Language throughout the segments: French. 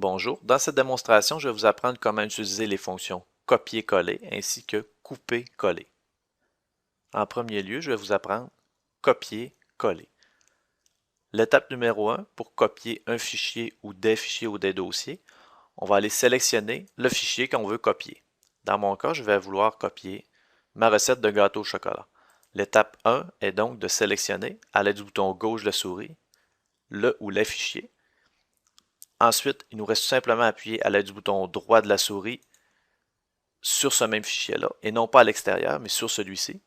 Bonjour, dans cette démonstration, je vais vous apprendre comment utiliser les fonctions copier-coller ainsi que couper-coller. En premier lieu, je vais vous apprendre copier-coller. L'étape numéro 1, pour copier un fichier ou des dossiers, on va aller sélectionner le fichier qu'on veut copier. Dans mon cas, je vais vouloir copier ma recette de gâteau au chocolat. L'étape 1 est donc de sélectionner, à l'aide du bouton gauche de la souris, le ou les fichiers. Ensuite, il nous reste tout simplement à appuyer à l'aide du bouton droit de la souris sur ce même fichier-là, et non pas à l'extérieur, mais sur celui-ci.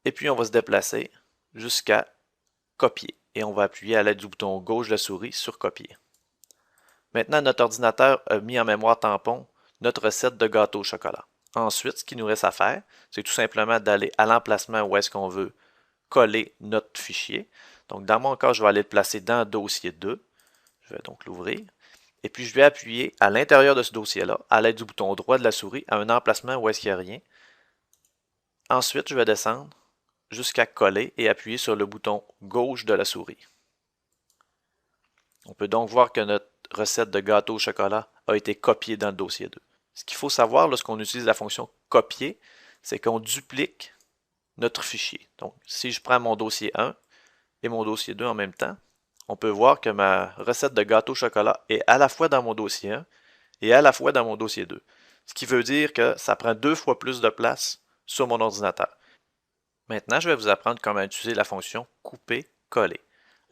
Et puis, on va se déplacer jusqu'à copier. Et on va appuyer à l'aide du bouton gauche de la souris sur copier. Maintenant, notre ordinateur a mis en mémoire tampon notre recette de gâteau au chocolat. Ensuite, ce qu'il nous reste à faire, c'est tout simplement d'aller à l'emplacement où est-ce qu'on veut coller notre fichier. Donc, dans mon cas, je vais aller le placer dans dossier 2. Je vais donc l'ouvrir. Et puis, je vais appuyer à l'intérieur de ce dossier-là, à l'aide du bouton droit de la souris, à un emplacement où est-ce qu'il n'y a rien. Ensuite, je vais descendre jusqu'à coller et appuyer sur le bouton gauche de la souris. On peut donc voir que notre recette de gâteau au chocolat a été copiée dans le dossier 2. Ce qu'il faut savoir lorsqu'on utilise la fonction copier, c'est qu'on duplique notre fichier. Donc, si je prends mon dossier 1 et mon dossier 2 en même temps, on peut voir que ma recette de gâteau au chocolat est à la fois dans mon dossier 1 et à la fois dans mon dossier 2. Ce qui veut dire que ça prend 2 fois plus de place sur mon ordinateur. Maintenant, je vais vous apprendre comment utiliser la fonction couper-coller.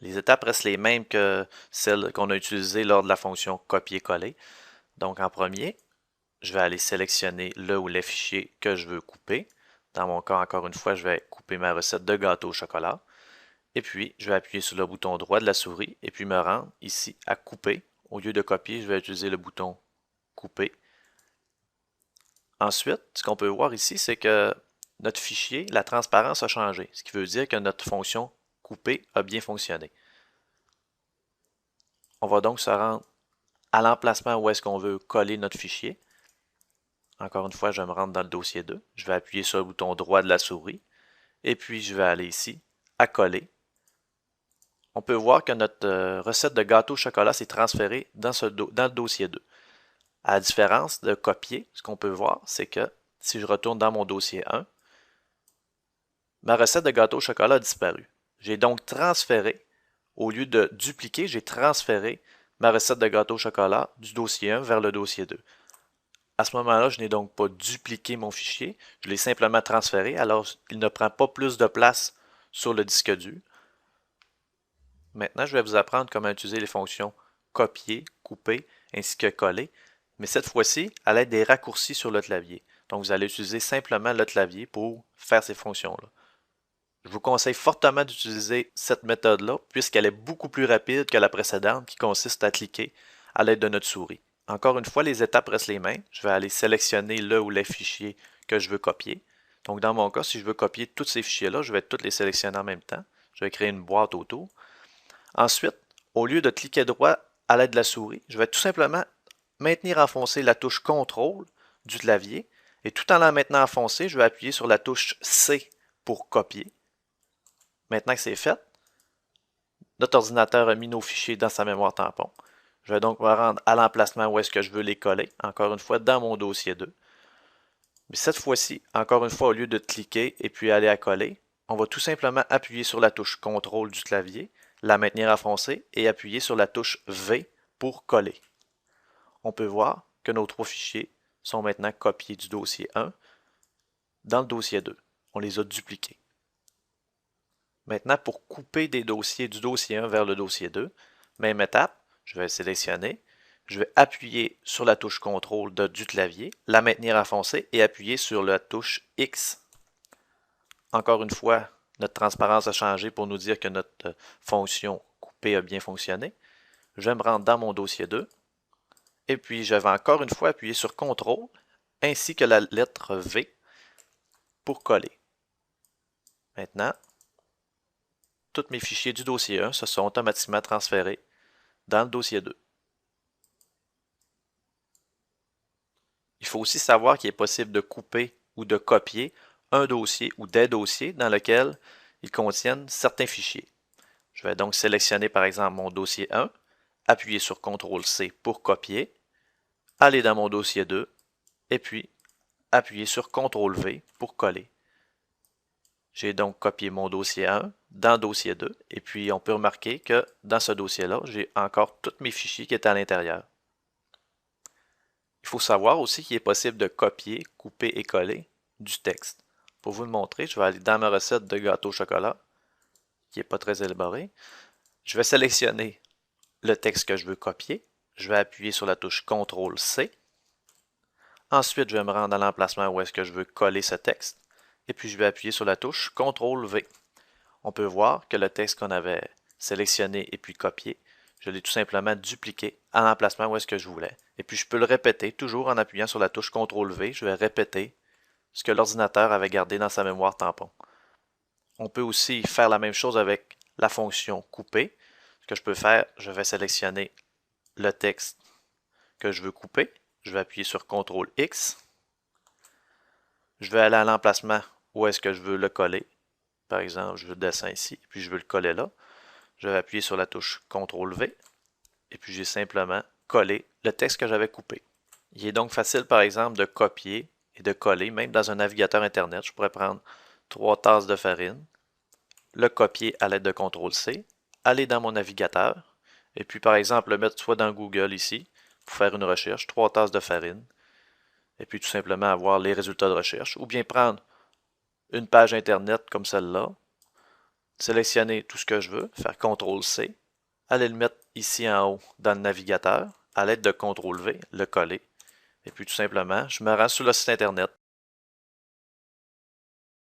Les étapes restent les mêmes que celles qu'on a utilisées lors de la fonction copier-coller. Donc, en premier, je vais aller sélectionner le ou les fichiers que je veux couper. Dans mon cas, encore une fois, je vais couper ma recette de gâteau au chocolat. Et puis, je vais appuyer sur le bouton droit de la souris et puis me rendre ici à couper. Au lieu de copier, je vais utiliser le bouton couper. Ensuite, ce qu'on peut voir ici, c'est que notre fichier, la transparence a changé, ce qui veut dire que notre fonction couper a bien fonctionné. On va donc se rendre à l'emplacement où est-ce qu'on veut coller notre fichier. Encore une fois, je me rendre dans le dossier 2. Je vais appuyer sur le bouton droit de la souris et puis je vais aller ici à coller. On peut voir que notre recette de gâteau au chocolat s'est transférée dans le dossier 2. À la différence de copier, ce qu'on peut voir, c'est que si je retourne dans mon dossier 1, ma recette de gâteau au chocolat a disparu. J'ai donc transféré, au lieu de dupliquer, j'ai transféré ma recette de gâteau au chocolat du dossier 1 vers le dossier 2. À ce moment-là, je n'ai donc pas dupliqué mon fichier, je l'ai simplement transféré, alors il ne prend pas plus de place sur le disque dur. Maintenant, je vais vous apprendre comment utiliser les fonctions copier, couper, ainsi que coller, mais cette fois-ci à l'aide des raccourcis sur le clavier. Donc, vous allez utiliser simplement le clavier pour faire ces fonctions-là. Je vous conseille fortement d'utiliser cette méthode-là, puisqu'elle est beaucoup plus rapide que la précédente qui consiste à cliquer à l'aide de notre souris. Encore une fois, les étapes restent les mêmes. Je vais aller sélectionner le ou les fichiers que je veux copier. Donc, dans mon cas, si je veux copier tous ces fichiers-là, je vais tous les sélectionner en même temps. Je vais créer une boîte autour. Ensuite, au lieu de cliquer droit à l'aide de la souris, je vais tout simplement maintenir enfoncée la touche CTRL du clavier et tout en la maintenant enfoncée, je vais appuyer sur la touche C pour copier. Maintenant que c'est fait, notre ordinateur a mis nos fichiers dans sa mémoire tampon. Je vais donc me rendre à l'emplacement où est-ce que je veux les coller, encore une fois dans mon dossier 2. Mais cette fois-ci, encore une fois, au lieu de cliquer et puis aller à coller, on va tout simplement appuyer sur la touche CTRL du clavier, la maintenir enfoncée et appuyer sur la touche V pour coller. On peut voir que nos 3 fichiers sont maintenant copiés du dossier 1 dans le dossier 2. On les a dupliqués. Maintenant, pour couper des dossiers du dossier 1 vers le dossier 2, même étape, je vais sélectionner, je vais appuyer sur la touche CTRL du clavier, la maintenir enfoncée et appuyer sur la touche X. Encore une fois, notre transparence a changé pour nous dire que notre fonction couper a bien fonctionné. Je vais me rendre dans mon dossier 2 et puis je vais encore une fois appuyer sur CTRL ainsi que la lettre V pour coller. Maintenant, tous mes fichiers du dossier 1 se sont automatiquement transférés dans le dossier 2. Il faut aussi savoir qu'il est possible de couper ou de copier un dossier ou des dossiers dans lesquels ils contiennent certains fichiers. Je vais donc sélectionner par exemple mon dossier 1, appuyer sur CTRL-C pour copier, aller dans mon dossier 2, et puis appuyer sur CTRL-V pour coller. J'ai donc copié mon dossier 1 dans le dossier 2, et puis on peut remarquer que dans ce dossier-là, j'ai encore tous mes fichiers qui étaient à l'intérieur. Il faut savoir aussi qu'il est possible de copier, couper et coller du texte. Pour vous le montrer, je vais aller dans ma recette de gâteau au chocolat, qui n'est pas très élaborée. Je vais sélectionner le texte que je veux copier. Je vais appuyer sur la touche CTRL-C. Ensuite, je vais me rendre à l'emplacement où est-ce que je veux coller ce texte. Et puis, je vais appuyer sur la touche CTRL-V. On peut voir que le texte qu'on avait sélectionné et puis copié, je l'ai tout simplement dupliqué à l'emplacement où est-ce que je voulais. Et puis, je peux le répéter toujours en appuyant sur la touche CTRL-V. Je vais répéter ce que l'ordinateur avait gardé dans sa mémoire tampon. On peut aussi faire la même chose avec la fonction couper. Ce que je peux faire, je vais sélectionner le texte que je veux couper. Je vais appuyer sur CTRL-X. Je vais aller à l'emplacement où est-ce que je veux le coller. Par exemple, je veux le dessin ici, puis je veux le coller là. Je vais appuyer sur la touche CTRL-V. Et puis j'ai simplement collé le texte que j'avais coupé. Il est donc facile, par exemple, de copier et de coller, même dans un navigateur Internet. Je pourrais prendre 3 tasses de farine, le copier à l'aide de CTRL-C, aller dans mon navigateur, et puis par exemple le mettre soit dans Google ici, pour faire une recherche, 3 tasses de farine, et puis tout simplement avoir les résultats de recherche, ou bien prendre une page Internet comme celle-là, sélectionner tout ce que je veux, faire CTRL-C, aller le mettre ici en haut dans le navigateur, à l'aide de CTRL-V, le coller, et puis tout simplement, je me rends sur le site Internet